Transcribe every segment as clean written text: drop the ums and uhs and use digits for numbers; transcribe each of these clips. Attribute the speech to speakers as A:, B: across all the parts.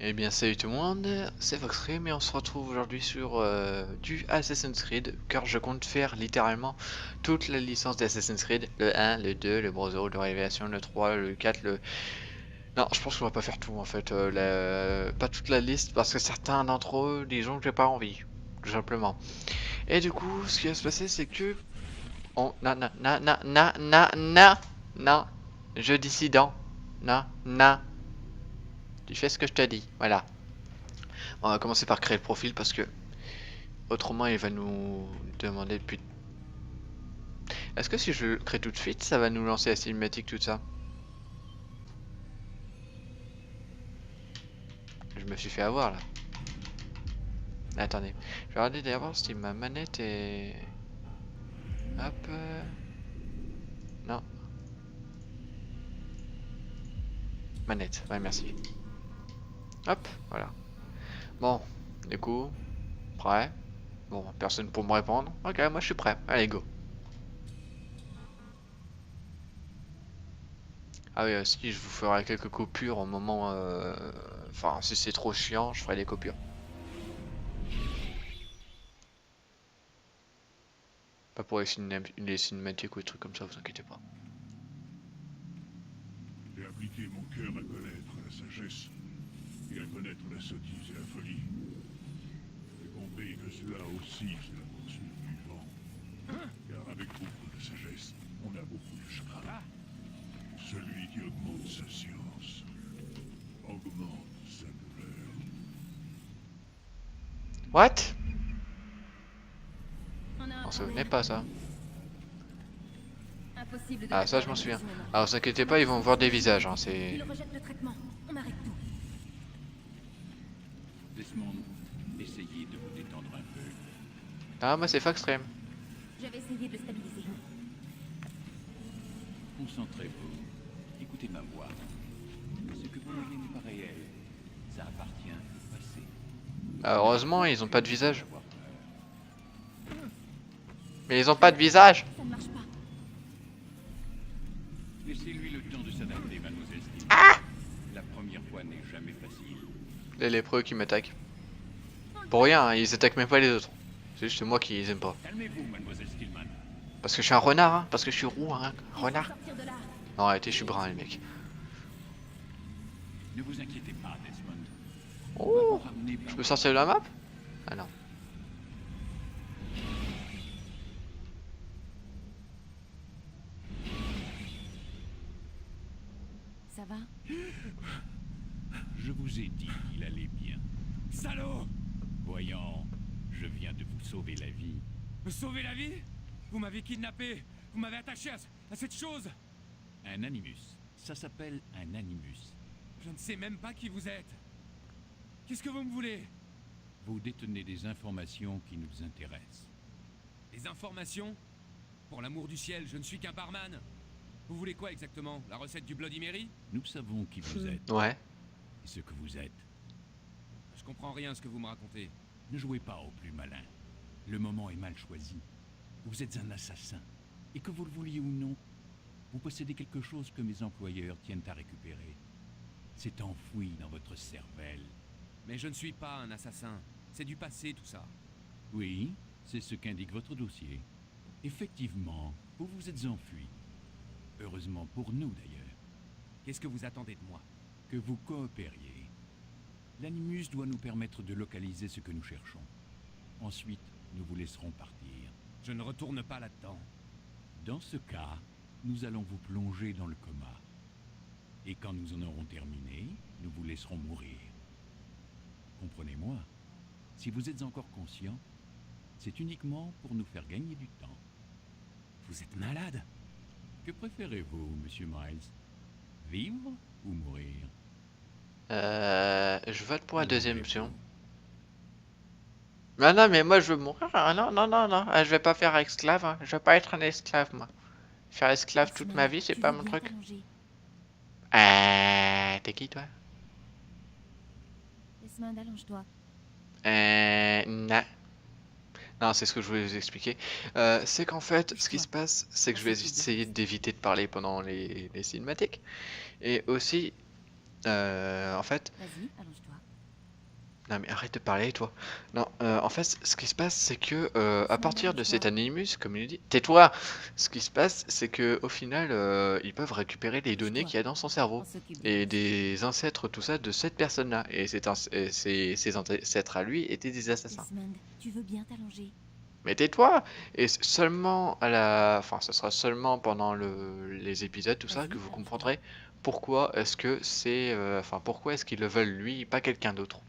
A: Eh bien salut tout le monde, c'est Foxrem et on se retrouve aujourd'hui sur du Assassin's Creed car je compte faire littéralement toute la licence d'Assassin's Creed, le 1, le 2, le Brotherhood, le Révélation, le 3, le 4, le... Non, je pense qu'on va pas faire tout en fait, pas toute la liste parce que certains d'entre eux, disons que j'ai pas envie, tout simplement. Et du coup, ce qui va se passer c'est que... On... Non, je dissident, non, tu fais ce que je te dis, voilà. On va commencer par créer le profil parce que autrement il va nous demander depuis... Est-ce que si je le crée tout de suite ça va nous lancer la cinématique tout ça? Je me suis fait avoir là. Attendez, je vais regarder d'abord si ma manette est... Hop... Non. Manette, ouais merci. Hop, voilà. Bon, du coup, prêt. Bon, personne pour me répondre. Ok, moi je suis prêt, allez go. Ah oui, si je vous ferai quelques coupures au moment... Enfin, si c'est trop chiant, je ferai des coupures. Pas pour les cinématiques ou des trucs comme ça, vous inquiétez pas.
B: J'ai appliqué mon cœur à connaître la sagesse et à connaître la sottise et la folie. J'ai compris que cela aussi, c'est la poursuite du vent. Car avec beaucoup de sagesse, on a beaucoup de chagrin. Celui qui augmente sa science augmente sa douleur.
A: What? On se souvenait pas ça. Ah ça je m'en souviens. Alors vous inquiétez pas, ils vont voir des visages, hein, c'est...
C: Il rejette le traitement. On arrête tout.
D: Desmond, essayez de vous détendre un peu.
A: Ah moi c'est Foxtrem.
C: Je vais essayer de le stabiliser.
D: Concentrez-vous. Écoutez ma voix. Ce que vous voyez n'est pas réel. Ça appartient au passé.
A: Ah, heureusement ils ont pas de visage. Mais ils ont pas de visage.
C: Ça ne marche pas.
D: Laissez-lui le temps de s'adapter, mademoiselle Steele. La première fois n'est jamais facile.
A: Les lépreux qui m'attaquent. Pour rien, hein, ils attaquent même pas les autres. C'est juste moi qui les aime pas.
D: Calmez-vous, mademoiselle Stillman.
A: Parce que je suis un renard, hein. Parce que je suis roux, hein.
C: Il
A: Renard.
C: faut sortir de là.
A: Non arrêtez, je suis brun les mecs.
D: Ne vous inquiétez pas, Desmond. On va
A: Oh,
D: vous ramener par
A: je peux sortir de la map? Ah non.
C: Ça va?
D: Je vous ai dit qu'il allait bien.
E: Salaud!
D: Voyons, je viens de vous sauver la vie.
E: Me sauver la vie? Vous m'avez kidnappé! Vous m'avez attaché à cette chose!
D: Un animus. Ça s'appelle un animus.
E: Je ne sais même pas qui vous êtes. Qu'est-ce que vous me voulez?
D: Vous détenez des informations qui nous intéressent.
E: Des informations? Pour l'amour du ciel, je ne suis qu'un barman. Vous voulez quoi exactement? La recette du Bloody Mary?
D: Nous savons qui vous êtes
A: Ouais.
D: et ce que vous êtes.
E: Je comprends rien à ce que vous me racontez.
D: Ne jouez pas au plus malin. Le moment est mal choisi. Vous êtes un assassin. Et que vous le vouliez ou non, vous possédez quelque chose que mes employeurs tiennent à récupérer. C'est enfoui dans votre cervelle.
E: Mais je ne suis pas un assassin. C'est du passé tout ça.
D: Oui, c'est ce qu'indique votre dossier. Effectivement, vous vous êtes enfui. Heureusement pour nous d'ailleurs,
E: Qu'est-ce que vous attendez de moi?
D: que vous coopériez. L'animus doit nous permettre de localiser ce que nous cherchons. Ensuite, nous vous laisserons partir.
E: Je ne retourne pas là-dedans.
D: Dans ce cas, nous allons vous plonger dans le coma. Et quand nous en aurons terminé, nous vous laisserons mourir. Comprenez-moi, si vous êtes encore conscient, c'est uniquement pour nous faire gagner du temps.
E: Vous êtes malade?
D: Que préférez-vous, monsieur Miles? Vivre ou mourir?
A: Je vote pour la deuxième option. Non, non, mais moi je veux mourir. Ah, non, non, non, non. Ah, je vais pas faire esclave. Hein. Je veux pas être un esclave, moi. Faire esclave toute ma vie, c'est
C: Tu
A: pas
C: veux
A: mon
C: bien
A: truc.
C: t'allonger?
A: T'es qui toi?
C: Desmond, allonge-toi.
A: Non. Non, c'est ce que je voulais vous expliquer. C'est qu'en fait, ce qui se passe, c'est que je vais essayer d'éviter de parler pendant les cinématiques. Et aussi, en fait,
C: Vas-y, allonge-toi.
A: Non mais arrête de parler toi. Non, en fait, ce qui se passe, c'est que à partir de cet Animus, comme il dit, tais-toi. Ce qui se passe, c'est que au final, ils peuvent récupérer les données qu'il y a dans son cerveau
C: On s'occupe
A: et
C: de
A: des ancêtres, tout ça, de cette personne-là. Et ses ancêtres à lui étaient des assassins.
C: Desmond, tu veux bien t'allonger?
A: Mais tais-toi! Et seulement à la, enfin, ce sera seulement pendant les épisodes, tout ça, que vous comprendrez pourquoi est-ce que c'est, enfin, pourquoi est-ce qu'ils le veulent lui, pas quelqu'un d'autre.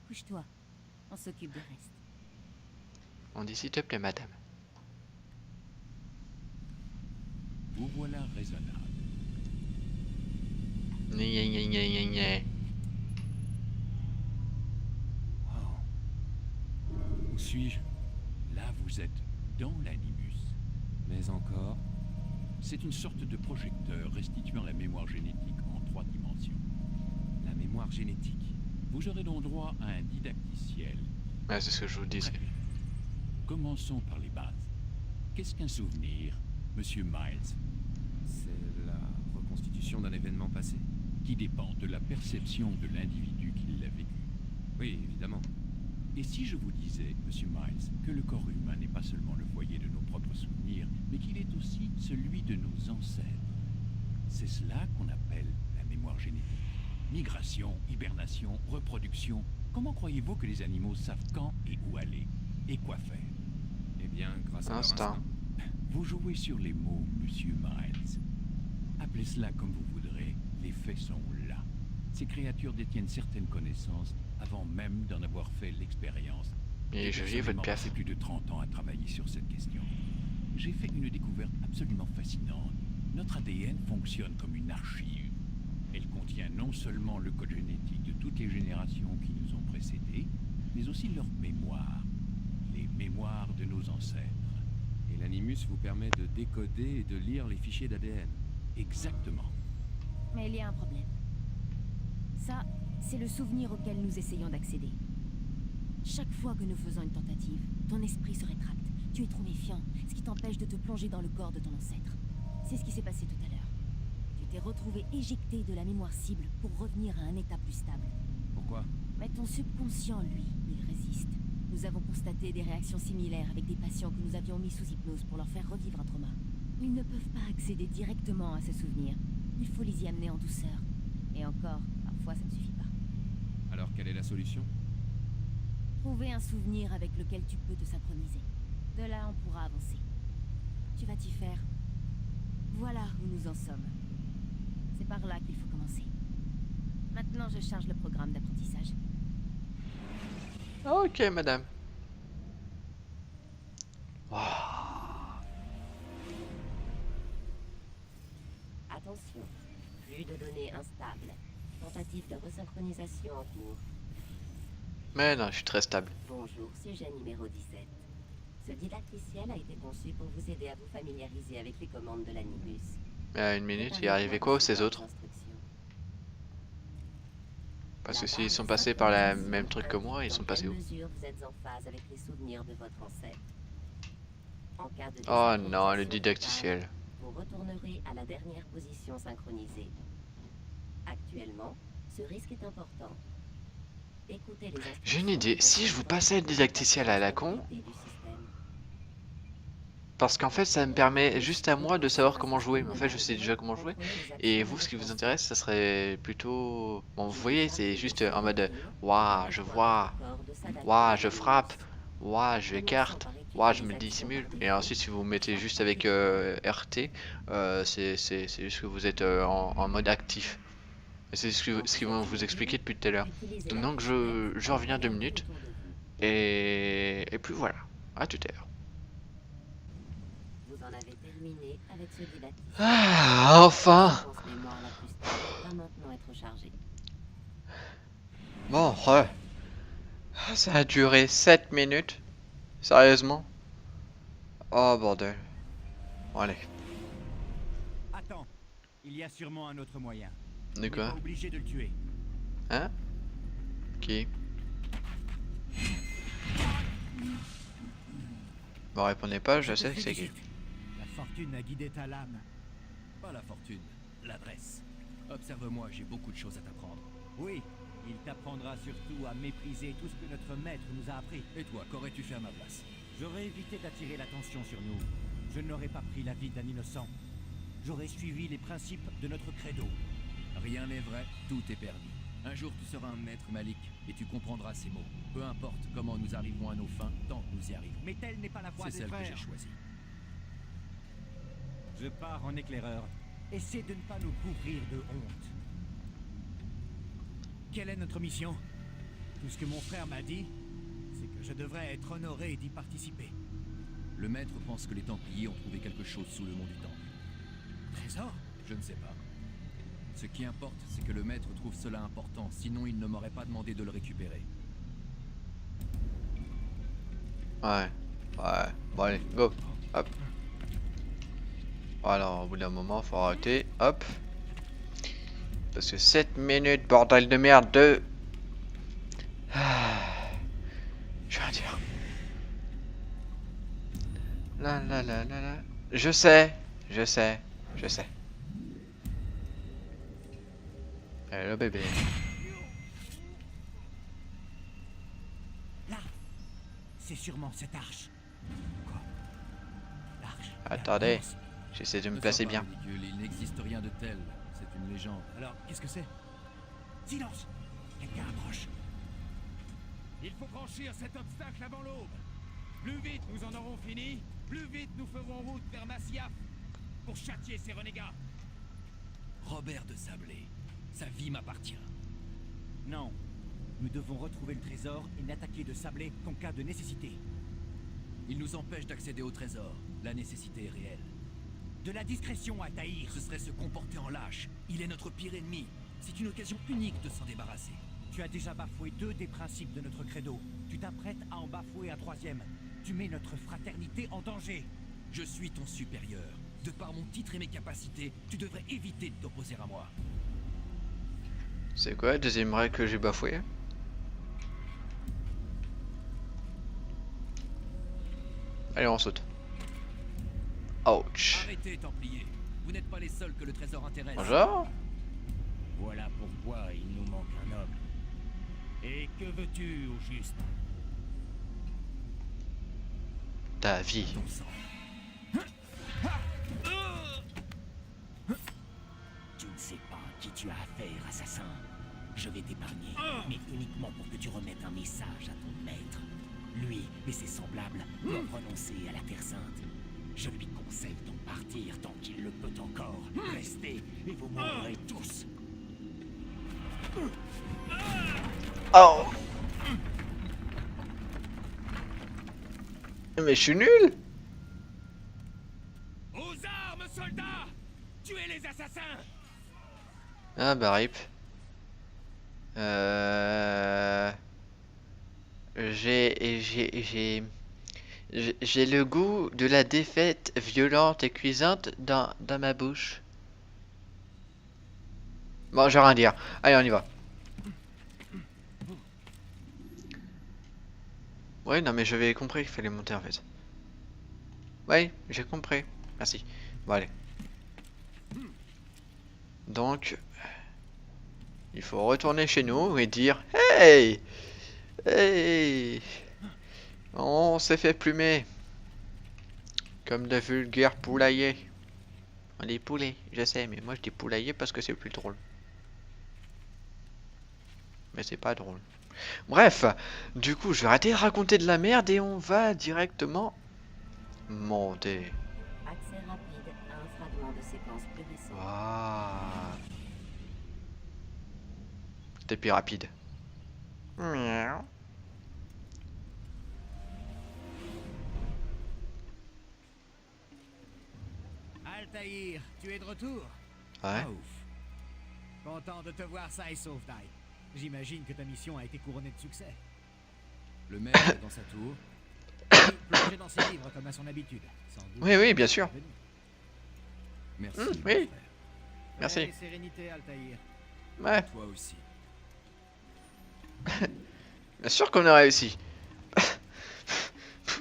C: Couche-toi. On s'occupe du reste.
A: On dit s'il te plaît, madame.
D: Vous voilà raisonnable.
A: Gna gna gna gna gna.
D: Wow. Où suis-je? Là, vous êtes dans l'animus.
E: Mais encore...
D: C'est une sorte de projecteur restituant la mémoire génétique en 3 dimensions.
E: La mémoire génétique.
D: Vous aurez donc droit à un didacticiel.
A: Ouais, c'est ce que je vous disais.
D: Très bien. Commençons par les bases. Qu'est-ce qu'un souvenir, Monsieur Miles?
E: C'est la reconstitution d'un événement passé.
D: Qui dépend de la perception de l'individu qui l'a vécu.
E: Oui, évidemment.
D: Et si je vous disais, Monsieur Miles, que le corps humain n'est pas seulement le foyer de nos propres souvenirs, mais qu'il est aussi celui de nos ancêtres? C'est cela qu'on appelle la mémoire génétique. Migration, hibernation, reproduction. Comment croyez-vous que les animaux savent quand et où aller? Et quoi faire?
E: Eh bien, grâce à leur
A: Instinct.
E: instinct.
D: Vous jouez sur les mots, Monsieur Miles. Appelez cela comme vous voudrez, les faits sont là. Ces créatures détiennent certaines connaissances avant même d'en avoir fait l'expérience.
A: Et je vis votre
D: Personnellement,
A: place.
D: passé plus de 30 ans à travailler sur cette question. J'ai fait une découverte absolument fascinante. Notre ADN fonctionne comme une archive. Elle contient non seulement le code génétique de toutes les générations qui nous ont précédés, mais aussi leur mémoire. Les mémoires de nos ancêtres.
E: Et l'animus vous permet de décoder et de lire les fichiers d'ADN.
D: Exactement.
C: Mais il y a un problème. Ça, c'est le souvenir auquel nous essayons d'accéder. Chaque fois que nous faisons une tentative, ton esprit se rétracte. Tu es trop méfiant, ce qui t'empêche de te plonger dans le corps de ton ancêtre. C'est ce qui s'est passé tout à l'heure. Tu t'es retrouvé éjecté de la mémoire cible pour revenir à un état plus stable.
E: Pourquoi?
C: Mais ton subconscient, lui, il résiste. Nous avons constaté des réactions similaires avec des patients que nous avions mis sous hypnose pour leur faire revivre un trauma. Ils ne peuvent pas accéder directement à ces souvenirs. Il faut les y amener en douceur. Et encore, parfois ça ne suffit pas.
E: Alors, quelle est la solution?
C: Trouver un souvenir avec lequel tu peux te synchroniser. De là, on pourra avancer. Tu vas t'y faire. Voilà où nous en sommes. C'est par là qu'il faut commencer. Maintenant, je charge le programme d'apprentissage.
A: Ok, madame. Wow.
F: Attention, flux de données instable. Tentative de resynchronisation en cours.
A: Mais non, je suis très stable.
F: Bonjour, sujet numéro 17. Ce didacticiel a été conçu pour vous aider à vous familiariser avec les commandes de l'animus.
A: Mais à une minute, il est arrivé quoi aux ces autres? Parce que s'ils sont passés par le même truc que moi, ils sont passés où?
F: Mesure vous êtes en phase avec les souvenirs de votre ancêtre. En cas de
A: Oh non, le
F: désynchronisation
A: didacticiel.
F: totale, vous retournerez à la dernière position synchronisée. Actuellement, ce risque est important. Écoutez les instructions.
A: J'ai une idée. Si je vous passais le didacticiel à la con, parce qu'en fait, ça me permet juste à moi de savoir comment jouer. Mais en fait, je sais déjà comment jouer. Et vous, ce qui vous intéresse, ça serait plutôt... Bon, vous voyez, c'est juste en mode... Waouh, je vois. Waouh, je frappe. Waouh, je écarte. Waouh, je me dissimule. Et ensuite, si vous mettez juste avec RT, c'est juste que vous êtes en mode actif. Et c'est ce qu'ils vont vous expliquer depuis tout à l'heure. Donc, je reviens 2 minutes. Et puis voilà. À tout à l'heure.
F: Vous en avez terminé avec ce didacticiel.
A: Ah, enfin!
F: La séquence mémoire la plus stable va maintenant être chargée.
A: Bon, ça a duré 7 minutes. Sérieusement? Oh bordel. Bon, allez.
G: Attends, il y a sûrement un autre moyen.
A: De
G: On n'est
A: quoi?
G: pas obligé de le tuer.
A: Hein? Qui? Bon, répondez pas, je sais que c'est qui.
G: La fortune a guidé ta lame.
E: Pas la fortune, l'adresse. Observe-moi, j'ai beaucoup de choses à t'apprendre.
G: Oui, Il t'apprendra surtout à mépriser tout ce que notre maître nous a appris.
E: Et toi, qu'aurais-tu fait à ma place?
G: J'aurais évité d'attirer l'attention sur nous. Je n'aurais pas pris la vie d'un innocent. J'aurais suivi les principes de notre credo.
E: Rien n'est vrai, tout est permis. Un jour tu seras un maître Malik, et tu comprendras ces mots. Peu importe comment nous arrivons à nos fins, tant que nous y arrivons.
G: Mais telle n'est pas la voie
E: C'est
G: des
E: celle que
G: frères.
E: j'ai choisie.
G: Je pars en éclaireur. Essaie de ne pas nous couvrir de honte. Quelle est notre mission? Tout ce que mon frère m'a dit, c'est que je devrais être honoré d'y participer.
E: Le maître pense que les Templiers ont trouvé quelque chose sous le mont du Temple.
G: Trésor?
E: Je ne sais pas. Ce qui importe, c'est que le maître trouve cela important, sinon il ne m'aurait pas demandé de le récupérer.
A: Ouais. Ouais. Bon allez, go. Hop. Alors, au bout d'un moment, faut arrêter. Hop. Parce que 7 minutes, bordel de merde, de... Je vais rien dire. La la la la la. Je sais. Je sais. Je sais. Hello bébé.
G: Là, c'est sûrement cette arche. Quoi? L'arche?
A: Attendez.
G: Immense.
A: J'essaie de me
E: Ne
A: placer
E: sois pas
A: bien.
E: ridicule, il n'existe rien de tel. C'est une légende.
G: Alors, qu'est-ce que c'est? Silence! Quelqu'un approche.
H: Il faut franchir cet obstacle avant l'aube. Plus vite nous en aurons fini, plus vite nous ferons route vers Masyaf pour châtier ces renégats.
E: Robert de Sablé, sa vie m'appartient.
G: Non. Nous devons retrouver le trésor et n'attaquer de Sablé qu'en cas de nécessité.
E: Il nous empêche d'accéder au trésor. La nécessité est réelle.
G: De la discrétion, Altaïr.
E: Ce serait se comporter en lâche. Il est notre pire ennemi. C'est une occasion unique de s'en débarrasser.
G: Tu as déjà bafoué 2 des principes de notre credo. Tu t'apprêtes à en bafouer un 3e. Tu mets notre fraternité en danger.
E: Je suis ton supérieur. De par mon titre et mes capacités, tu devrais éviter de t'opposer à moi.
A: C'est quoi la deuxième règle que j'ai bafoué? Allez, on saute. Ouch.
E: Arrêtez, Templiers. Vous n'êtes pas les seuls que le trésor intéresse.
A: Bonjour.
G: Voilà pourquoi il nous manque un homme. Et que veux-tu au juste?
A: Ta vie.
E: Ton sang.
G: Tu ne sais pas à qui tu as affaire, assassin. Je vais t'épargner, mais uniquement pour que tu remettes un message à ton maître. Lui et ses semblables doivent renoncer à la Terre Sainte. Je lui conseille d'en partir tant qu'il le peut encore. Restez et vous mourrez tous.
A: Oh. Mais je suis nul.
H: Aux armes, soldats! Tuez les assassins!
A: Ah bah rip. J'ai le goût de la défaite violente et cuisante dans ma bouche. Bon, je vais rien dire. Allez, on y va. Ouais, non mais j'avais compris qu'il fallait monter en fait. Ouais, j'ai compris. Merci. Bon, allez. Donc, il faut retourner chez nous et dire hey! Hey! On s'est fait plumer. Comme de vulgaires poulaillers. On dit poulet, je sais, mais moi je dis poulailler parce que c'est plus drôle. Mais c'est pas drôle. Bref, du coup, je vais arrêter de raconter de la merde et on va directement monter.
F: Accès rapide à un fragment de séquence plus récent.
A: Waouh. C'était plus rapide. Miaou.
G: Altaïr, tu es de retour?
A: Ouais.
G: Ah, ouf. Content de te voir sain et sauf, Dai. J'imagine que ta mission a été couronnée de succès.
E: Le maître est dans sa tour.
G: Plongé dans ses livres comme à son habitude. Sans doute.
A: Oui, oui, bien sûr.
E: Merci.
A: Mmh,
E: mon
A: oui.
E: frère.
A: Merci.
G: Paix et sérénité, Altaïr.
A: Ouais,
E: Toi aussi.
A: bien sûr qu'on a réussi.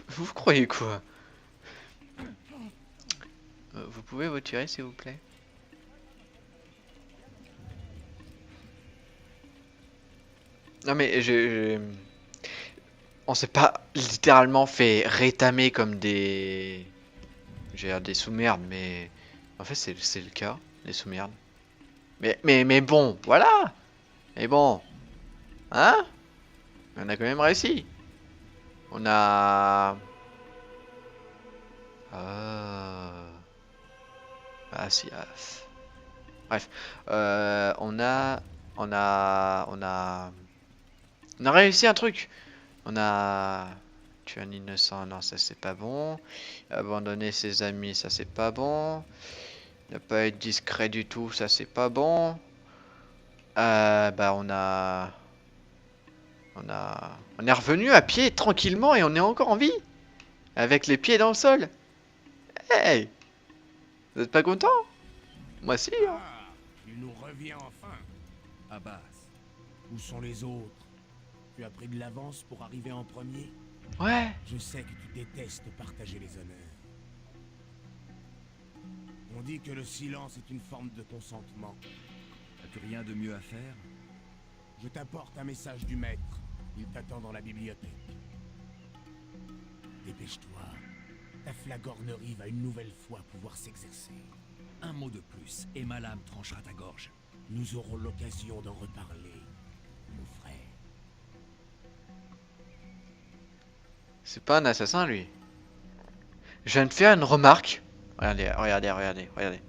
A: Vous croyez quoi? Vous pouvez vous tirer s'il vous plaît? Non mais on s'est pas littéralement fait rétamer comme des... J'ai l'air des sous-merdes, mais... En fait c'est le cas, les sous-merdes. Mais bon, voilà. Mais bon. Hein? On a quand même réussi. On a... Ah si, bref. On a réussi un truc. On a tué un innocent, non ça c'est pas bon. Abandonner ses amis, ça c'est pas bon. Ne pas être discret du tout, ça c'est pas bon. Bah on est revenu à pied tranquillement et on est encore en vie. Avec les pieds dans le sol. Hey! Vous êtes pas content? Moi si. Hein.
H: Ah, il nous revient enfin.
E: Abbas,
G: Où sont les autres? Tu as pris de l'avance pour arriver en premier?
A: Ouais.
G: Je sais que tu détestes partager les honneurs. On dit que le silence est une forme de consentement.
E: as-tu rien de mieux à faire?
G: Je t'apporte un message du maître. Il t'attend dans la bibliothèque. Dépêche-toi. Ta flagornerie va une nouvelle fois pouvoir s'exercer.
E: Un mot de plus, et ma lame tranchera ta gorge.
G: Nous aurons l'occasion d'en reparler, mon frère.
A: C'est pas un assassin lui. Je viens de faire une remarque. Regardez.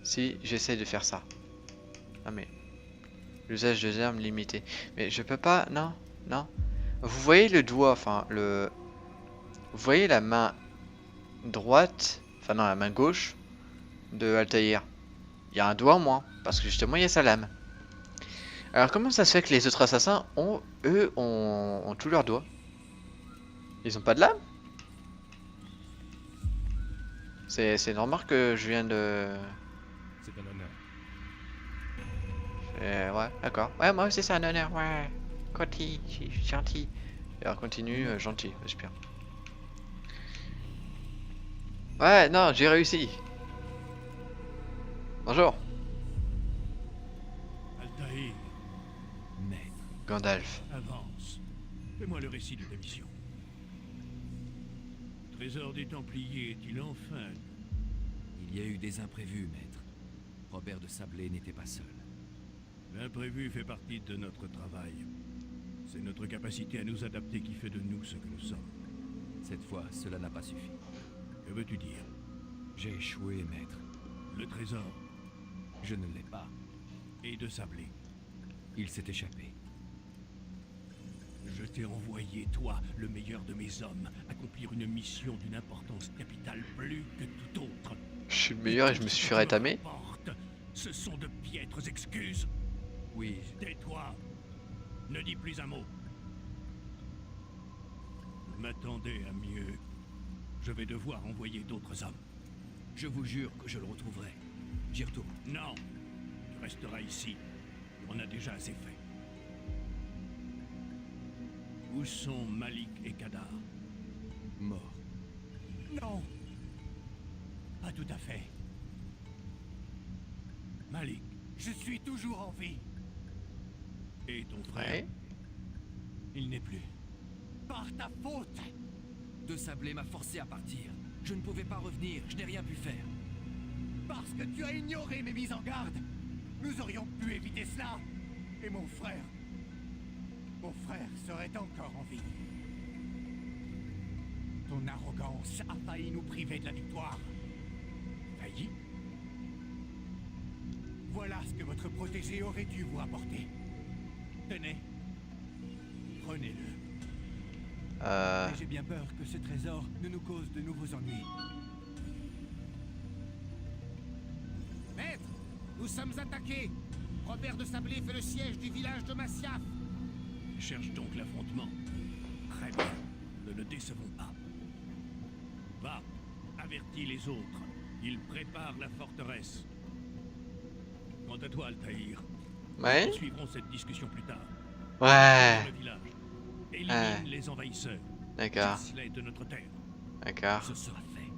A: Si j'essaie de faire ça. Ah mais... L'usage de armes limité. Mais je peux pas... Non. Vous voyez le doigt, enfin le... Vous voyez la main droite, enfin non la main gauche de Altaïr. Il y a un doigt en moins, parce que justement il y a sa lame. Alors comment ça se fait que les autres assassins ont tous leurs doigts? Ils ont pas de lame? C'est normal que je viens de...
H: C'est un honneur.
A: Ouais, d'accord. Ouais, moi aussi c'est un honneur, ouais. Continue, gentil. Alors continue, gentil, super. Ouais, non, j'ai réussi. Bonjour,
B: Altaïr,
E: Maître,
A: Gandalf.
B: avance. Fais-moi le récit de ta mission. Le trésor des Templiers est-il enfin?
E: il y a eu des imprévus, maître. Robert de Sablé n'était pas seul.
B: L'imprévu fait partie de notre travail. C'est notre capacité à nous adapter qui fait de nous ce que nous sommes.
E: Cette fois, cela n'a pas suffi.
B: Que veux-tu dire?
E: J'ai échoué, maître.
B: Le trésor
E: Je ne l'ai pas.
B: et de Sablé.
E: Il s'est échappé.
B: Je t'ai envoyé, toi, le meilleur de mes hommes, accomplir une mission d'une importance capitale plus que toute autre.
A: Je suis le meilleur et je me suis fait rétamer.
B: Ce sont de piètres excuses.
E: Oui,
B: Tais-toi. Ne dis plus un mot. Je m'attendais à mieux. Je vais devoir envoyer d'autres hommes.
E: je vous jure que je le retrouverai. J'y retourne.
B: Non, tu resteras ici. On a déjà assez fait. Où sont Malik et Kadar?
E: Mort.
B: Non. Pas tout à fait. Malik,
H: Je suis toujours en vie.
B: et ton frère?
A: Ouais.
B: Il n'est plus.
H: Par ta faute.
E: De Sablé m'a forcé à partir. Je ne pouvais pas revenir, je n'ai rien pu faire.
H: Parce que tu as ignoré mes mises en garde. Nous aurions pu éviter cela. Et mon frère serait encore en vie. Ton arrogance a failli nous priver de la victoire. Failli? Voilà ce que votre protégé aurait dû vous rapporter. Tenez. Prenez-le. Mais j'ai bien peur que ce trésor ne nous cause de nouveaux ennuis. Maître, nous sommes attaqués. Robert de Sablé fait le siège du village de Masyaf.
B: Cherche donc l'affrontement. Très bien. Ne le décevons pas. Va, avertis les autres. Ils préparent la forteresse. Quant à toi, Altaïr,
A: Ouais.
B: nous suivrons cette discussion plus tard.
A: Ouais.
B: Dans le village. Élimine les envahisseurs.
A: D'accord.
B: Chasse-les de notre terre.
A: D'accord.
E: Ce sera fait.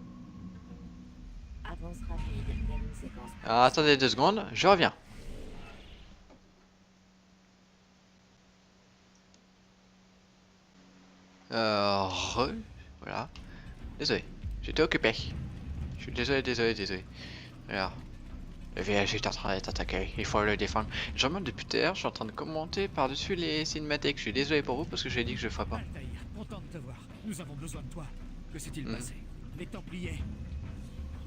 F: Avance rapide, il y a une séquence.
A: Alors attendez 2 secondes, je reviens. Voilà. Désolé, j'étais occupé. Je suis désolé. Alors, le village est en train d'être attaqué, il faut le défendre. Je remonte depuis tout à l'heure, je suis en train de commenter par-dessus les cinématiques. Je suis désolé pour vous parce que j'ai dit que je le ferais pas.
H: Altaïr, content de te voir. Nous avons besoin de toi.
E: Que s'est-il passé?
H: Les Templiers.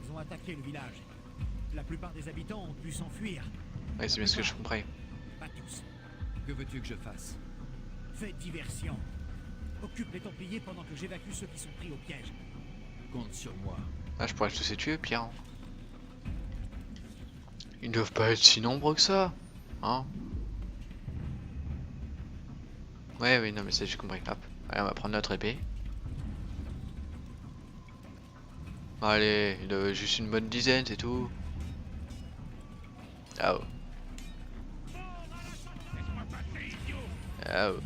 H: Ils ont attaqué le village. La plupart des habitants ont pu s'enfuir.
A: Ouais, c'est bien ce que je compris.
H: Pas tous.
E: Que veux-tu que je fasse?
H: Fais diversion. Occupe les Templiers pendant que j'évacue ceux qui sont pris au piège.
E: Compte sur moi.
A: Ah, je pourrais tous les tuer, pire. Hein. Ils ne doivent pas être si nombreux que ça. Hein? Ouais, oui, non, mais ça j'ai compris. Hop. Allez, on va prendre notre épée. Allez, il doit juste une bonne dizaine, c'est tout. Ah oh. Ah oh.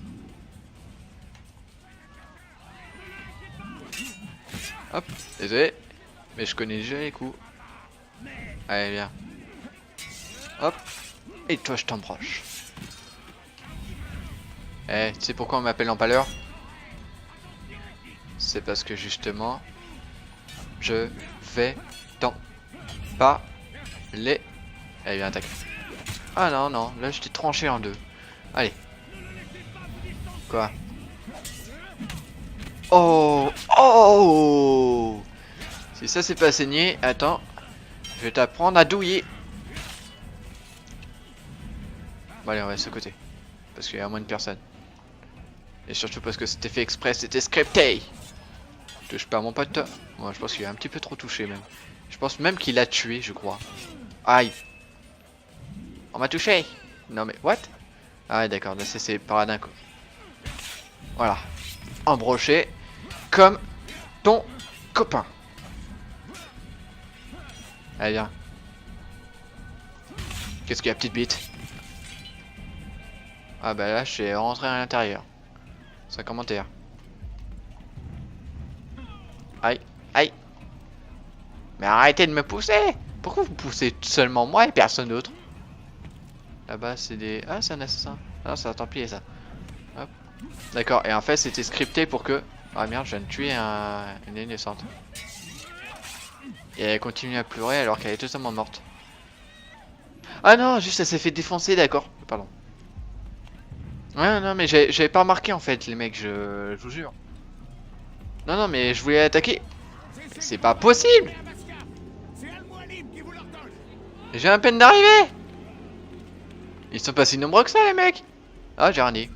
A: Hop, désolé. Mais je connais déjà les coups. Allez, viens. Hop. Et toi, je t'embroche. Eh, tu sais pourquoi on m'appelle l'empaleur? C'est parce que justement, je vais t'en parler. Allez, viens, attaque. Ah non, non, là je t'ai tranché en deux. Allez. Quoi? Oh! Oh! Si ça c'est pas saigné, attends. Je vais t'apprendre à douiller. Bon allez, on va de ce côté. Parce qu'il y a moins de personnes. Et surtout parce que c'était fait exprès, c'était scripté. Touche pas à mon pote. Moi je pense qu'il a un petit peu trop touché même. Je pense même qu'il a tué, je crois. Aïe. On m'a touché. Non mais, what? Ah ouais, d'accord, là c'est par là d'un coup. Voilà. Embroché. Comme ton copain. Allez, viens. Qu'est-ce qu'il y a, petite bite? Ah bah là, je suis rentré à l'intérieur. Sans commentaire. Aïe, aïe. Mais arrêtez de me pousser. Pourquoi vous poussez seulement moi et personne d'autre? Là-bas, c'est des... Ah, c'est un assassin. Ah, c'est un templier, ça. Hop. D'accord, et en fait, c'était scripté pour que... Ah merde, je viens de tuer une innocente. Et elle continue à pleurer alors qu'elle est totalement morte. Ah non, juste elle s'est fait défoncer, d'accord. Pardon. Ouais, non, mais j'avais pas remarqué en fait, les mecs, je vous jure. Non, non, mais je voulais attaquer. C'est pas possible. J'ai à peine d'arriver. Ils sont pas si nombreux que ça, les mecs. Ah, j'ai rien dit.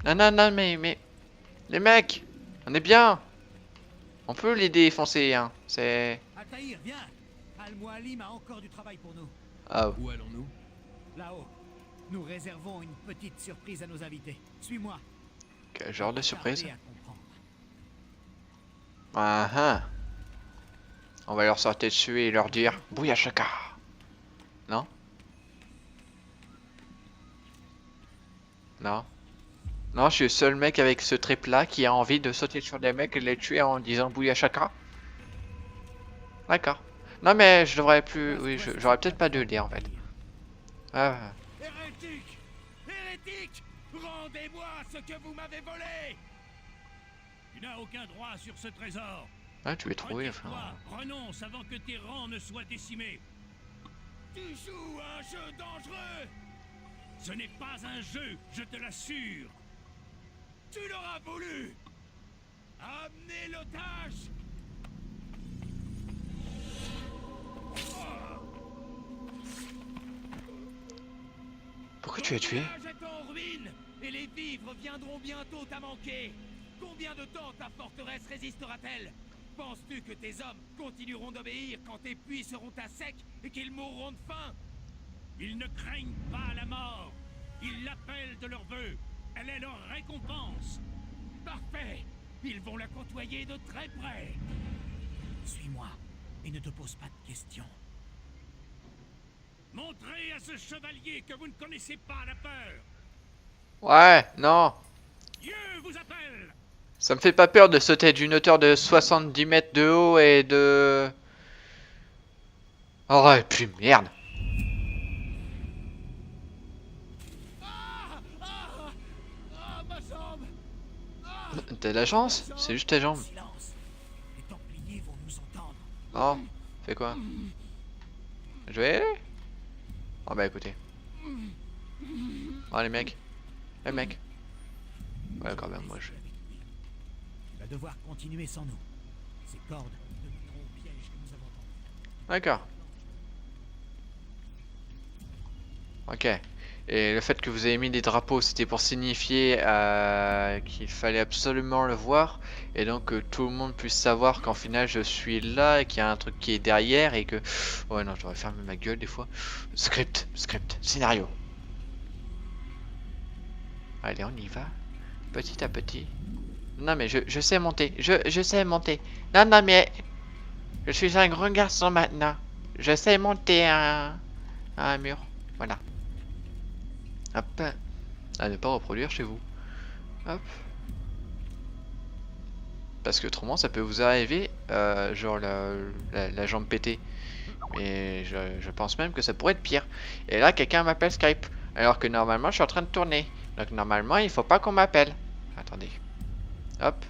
A: Non, non, non, mais... Les mecs, on est bien. On peut les défoncer, hein. C'est...
H: Altaïr, viens. Al-Mualim a encore du travail pour nous.
A: Ah.
E: Où allons-nous?
H: Là-haut. Nous réservons une petite surprise à nos invités. Suis-moi.
A: Quel genre de surprise?
H: Tardez à comprendre.
A: Ah ah. On va leur sortir dessus et leur dire Bouya Shaka. Non? Non? Non, je suis le seul mec avec ce trip là qui a envie de sauter sur des mecs et les tuer en disant Bouya Shaka. D'accord. Non mais je devrais plus... Oui, j'aurais peut-être pas dû le dire en fait. Ah.
H: Hérétique! Hérétique! Rendez-moi ce que vous m'avez volé!
D: Tu n'as aucun droit sur ce trésor.
A: Ah, tu es trouvé, enfin.
D: Renonce avant que tes rangs ne soient décimés.
H: Tu joues à un jeu dangereux!
D: Ce n'est pas un jeu, je te l'assure.
H: Tu l'auras voulu! Amenez l'otage!
A: Pourquoi tu as tué?
H: Le village est en ruine et les vivres viendront bientôt à manquer. Combien de temps ta forteresse résistera-t-elle? Penses-tu que tes hommes continueront d'obéir quand tes puits seront à sec et qu'ils mourront de faim?
D: Ils ne craignent pas la mort. Ils l'appellent de leur vœu. Elle est leur récompense.
H: Parfait! Ils vont la côtoyer de très près. Suis-moi et ne te pose pas de questions.
D: Montrez à ce chevalier que vous ne connaissez pas la peur.
A: Ouais, non.
D: Dieu vous appelle.
A: Ça me fait pas peur de sauter d'une hauteur de 70 mètres de haut et de... Oh, et puis merde. T'as de la chance, c'est juste tes jambes.
G: Silence. Les Templiers vont nous entendre.
A: Oh, fais quoi? Je vais y aller? Oh bah écoutez. Oh les mecs. Les mecs. Ouais quand même, moi je...
G: Tu vas devoir continuer sans nous. Ces cordes te mettront au piège que nous avons tendu.
A: D'accord. Ok. Et le fait que vous avez mis des drapeaux, c'était pour signifier qu'il fallait absolument le voir. Et donc que tout le monde puisse savoir qu'en final je suis là et qu'il y a un truc qui est derrière et que... Ouais non, je devrais fermer ma gueule des fois. Script, scénario. Allez, on y va. Petit à petit. Non mais je sais monter. Je sais monter. Non mais... Je suis un grand garçon maintenant. Je sais monter un mur. Voilà. Hop. À ne pas reproduire chez vous. Hop. Parce que autrement ça peut vous arriver, genre la jambe pétée. Et je pense même que ça pourrait être pire. Et là quelqu'un m'appelle Skype. Alors que normalement je suis en train de tourner. Donc normalement il faut pas qu'on m'appelle. Attendez. Hop.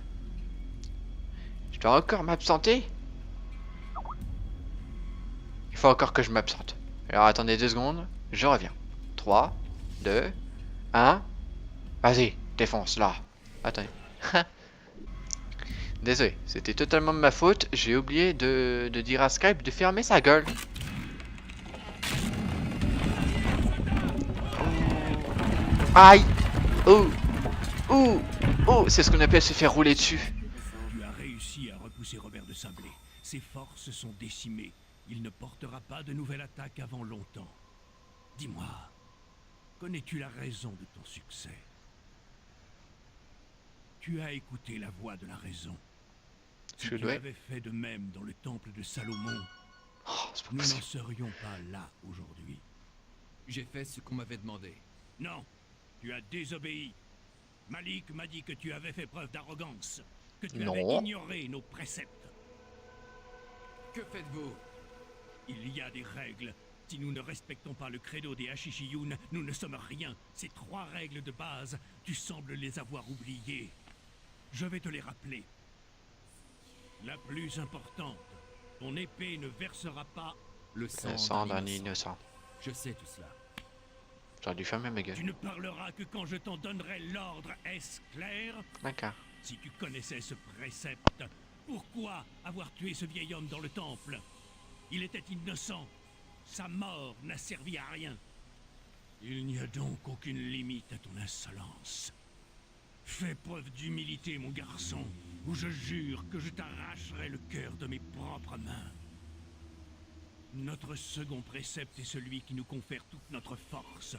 A: Je dois encore m'absenter. Il faut encore que je m'absente. Alors attendez 2 secondes. Je reviens. 3, 2, 1. Vas-y, défonce là. Attendez. Désolé, c'était totalement de ma faute. J'ai oublié de dire à Skype de fermer sa gueule. Aïe. Oh. Oh. Oh, c'est ce qu'on appelle se faire rouler dessus.
H: Tu as réussi à repousser Robert de Sablé. Ses forces sont décimées. Il ne portera pas de nouvelle attaque avant longtemps. Dis-moi, connais-tu la raison de ton succès? Tu as écouté la voix de la raison. Si tu avais fait de même dans le temple de Salomon, nous n'en serions pas là aujourd'hui.
E: J'ai fait ce qu'on m'avait demandé.
H: Non, tu as désobéi. Malik m'a dit que tu avais fait preuve d'arrogance, que tu avais ignoré nos préceptes.
E: Que faites-vous?
H: Il y a des règles. Si nous ne respectons pas le credo des Hashishiyun, nous ne sommes rien. Ces 3 règles de base, tu sembles les avoir oubliées. Je vais te les rappeler. La plus importante, ton épée ne versera pas
E: le
A: sang d'un innocent.
E: Je sais tout cela.
A: J'aurais dû fermer ma gueule.
H: Tu ne parleras que quand je t'en donnerai l'ordre, est-ce clair?
A: D'accord.
H: Si tu connaissais ce précepte, pourquoi avoir tué ce vieil homme dans le temple? Il était innocent. Sa mort n'a servi à rien. Il n'y a donc aucune limite à ton insolence. Fais preuve d'humilité, mon garçon, ou je jure que je t'arracherai le cœur de mes propres mains. Notre second précepte est celui qui nous confère toute notre force.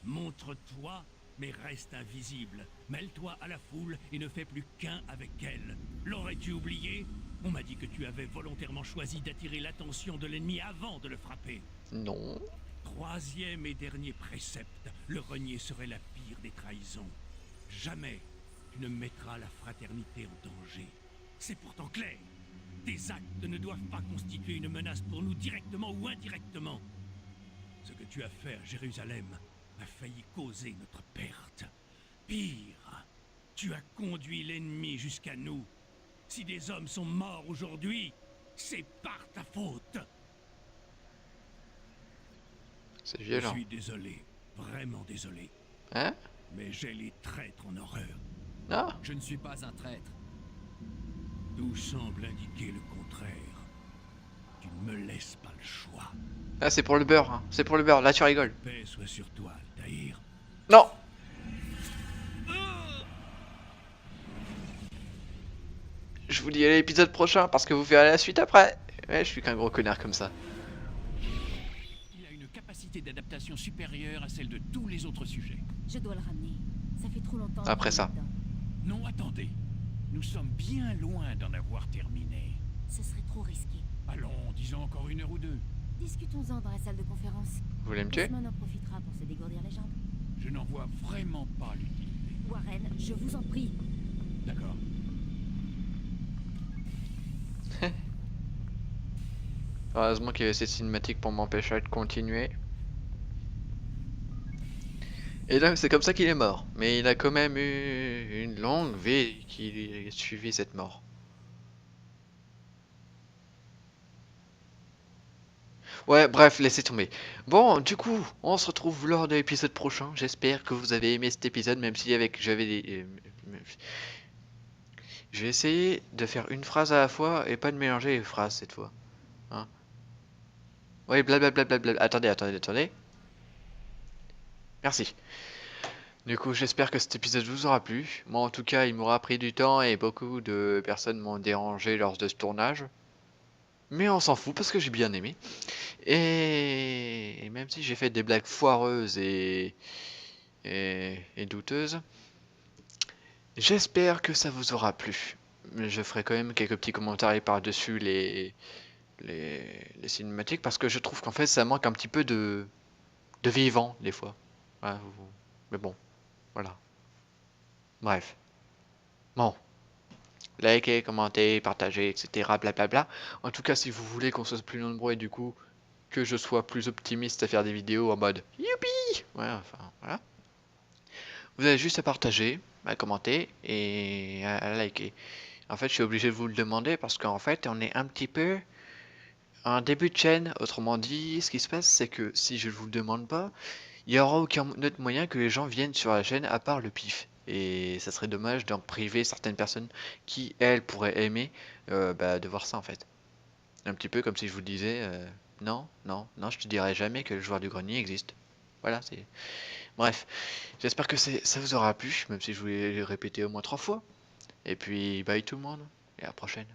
H: Montre-toi, mais reste invisible. Mêle-toi à la foule et ne fais plus qu'un avec elle. L'aurais-tu oublié? On m'a dit que tu avais volontairement choisi d'attirer l'attention de l'ennemi avant de le frapper.
A: Non.
H: 3e et dernier précepte, le renier serait la pire des trahisons. Jamais tu ne mettras la fraternité en danger. C'est pourtant clair. Tes actes ne doivent pas constituer une menace pour nous directement ou indirectement. Ce que tu as fait à Jérusalem a failli causer notre perte. Pire, tu as conduit l'ennemi jusqu'à nous. Si des hommes sont morts aujourd'hui, c'est par ta faute.
A: C'est violent.
H: Je suis désolé, vraiment désolé.
A: Hein?
H: Mais j'ai les traîtres en horreur.
A: Non.
E: Je ne suis pas un traître.
H: Tout semble indiquer le contraire. Tu ne me laisses pas le choix.
A: Ah, c'est pour le beurre, hein. C'est pour le beurre. Là, tu rigoles.
H: Paix soit sur toi, Altaïr.
A: Non. Je vous dis à l'épisode prochain parce que vous verrez la suite après. Ouais, je suis qu'un gros connard comme ça.
D: Il a une capacité d'adaptation supérieure à celle de tous les autres sujets.
C: Je dois le ramener. Ça fait trop longtemps.
A: Après
C: qu'il est
A: ça.
C: dedans.
D: Non, attendez. Nous sommes bien loin d'en avoir terminé.
C: Ce serait trop risqué.
D: Allons, disons encore 1 heure ou 2.
C: Discutons-en dans la salle de conférence.
A: Vous voulez me tuer?
C: Osman en profitera pour se dégourdir les jambes.
D: Je n'en vois vraiment pas l'utilité.
C: Warren, je vous en prie.
D: D'accord.
A: Heureusement qu'il y avait cette cinématique pour m'empêcher de continuer. Et là, c'est comme ça qu'il est mort. Mais il a quand même eu une longue vie qui suivit cette mort. Ouais, bref, laissez tomber. Bon, du coup, on se retrouve lors de l'épisode prochain. J'espère que vous avez aimé cet épisode, même si avec j'avais des... je vais essayer de faire une phrase à la fois et pas de mélanger les phrases cette fois. Hein. Oui, blablabla. Attendez. Merci. Du coup, j'espère que cet épisode vous aura plu. Moi, en tout cas, il m'aura pris du temps et beaucoup de personnes m'ont dérangé lors de ce tournage. Mais on s'en fout parce que j'ai bien aimé. Et même si j'ai fait des blagues foireuses et douteuses, j'espère que ça vous aura plu. Je ferai quand même quelques petits commentaires par-dessus les cinématiques parce que je trouve qu'en fait ça manque un petit peu de vivant des fois. Ouais, mais bon, voilà. Bref. Bon. Likez, commentez, partagez, etc. Blablabla. En tout cas, si vous voulez qu'on soit plus nombreux et du coup que je sois plus optimiste à faire des vidéos en mode youpi, ouais, enfin voilà. Vous avez juste à partager, à commenter et à liker. En fait, je suis obligé de vous le demander parce qu'en fait, on est un petit peu en début de chaîne. Autrement dit, ce qui se passe, c'est que si je ne vous le demande pas, il n'y aura aucun autre moyen que les gens viennent sur la chaîne à part le pif. Et ça serait dommage d'en priver certaines personnes qui, elles, pourraient aimer de voir ça en fait. Un petit peu comme si je vous disais non, je te dirai jamais que le joueur du grenier existe. Voilà, c'est... Bref, j'espère que ça vous aura plu, même si je voulais le répéter au moins 3 fois. Et puis, bye tout le monde, et à la prochaine.